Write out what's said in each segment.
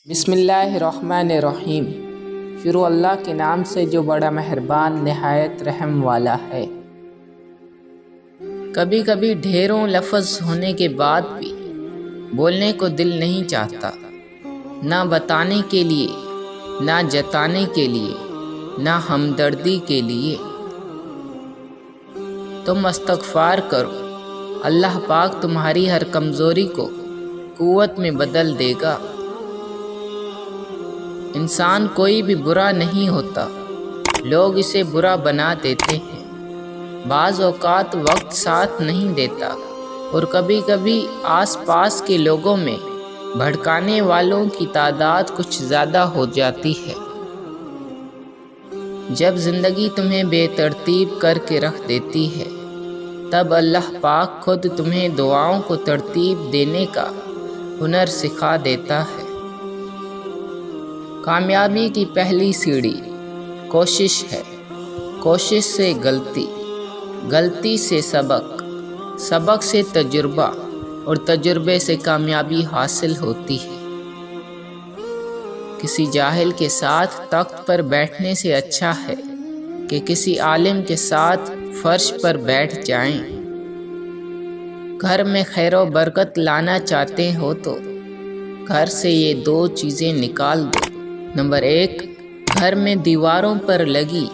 بسم اللہ الرحمن الرحیم۔ شروع اللہ کے نام سے جو بڑا مہربان نہایت رحم والا ہے۔ کبھی کبھی ڈھیروں لفظ ہونے کے بعد بھی بولنے کو دل نہیں چاہتا، نہ بتانے کے لیے، نہ جتانے کے لیے، نہ ہمدردی کے لیے۔ تم استغفار کرو، اللہ پاک تمہاری ہر کمزوری کو قوت میں بدل دے گا۔ انسان کوئی بھی برا نہیں ہوتا، لوگ اسے برا بنا دیتے ہیں۔ بعض اوقات وقت ساتھ نہیں دیتا اور کبھی کبھی آس پاس کے لوگوں میں بھڑکانے والوں کی تعداد کچھ زیادہ ہو جاتی ہے۔ جب زندگی تمہیں بے ترتیب کر کے رکھ دیتی ہے، تب اللہ پاک خود تمہیں دعاؤں کو ترتیب دینے کا ہنر سکھا دیتا ہے۔ کامیابی کی پہلی سیڑھی کوشش ہے، کوشش سے غلطی، غلطی سے سبق، سبق سے تجربہ اور تجربے سے کامیابی حاصل ہوتی ہے۔ کسی جاہل کے ساتھ تخت پر بیٹھنے سے اچھا ہے کہ کسی عالم کے ساتھ فرش پر بیٹھ جائیں۔ گھر میں خیر و برکت لانا چاہتے ہو تو گھر سے یہ دو چیزیں نکال دو۔ نمبر 1، گھر میں دیواروں پر لگی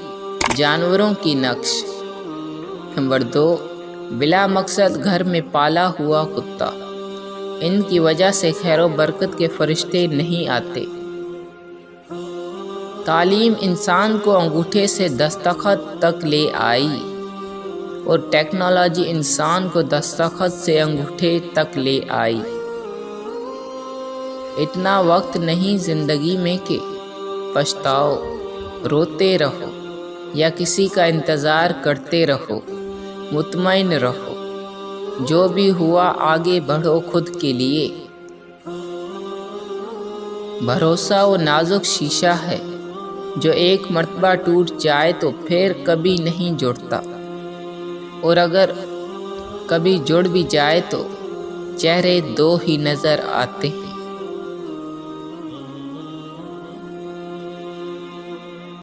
جانوروں کی نقش۔ نمبر 2، بلا مقصد گھر میں پالا ہوا کتا۔ ان کی وجہ سے خیر و برکت کے فرشتے نہیں آتے۔ تعلیم انسان کو انگوٹھے سے دستخط تک لے آئی اور ٹیکنالوجی انسان کو دستخط سے انگوٹھے تک لے آئی۔ اتنا وقت نہیں زندگی میں کہ پچھتاؤ، روتے رہو یا کسی کا انتظار کرتے رہو۔ مطمئن رہو، جو بھی ہوا آگے بڑھو خود کے لیے۔ بھروسہ وہ نازک شیشہ ہے جو ایک مرتبہ ٹوٹ جائے تو پھر کبھی نہیں جڑتا، اور اگر کبھی جڑ بھی جائے تو چہرے دو ہی نظر آتے ہیں۔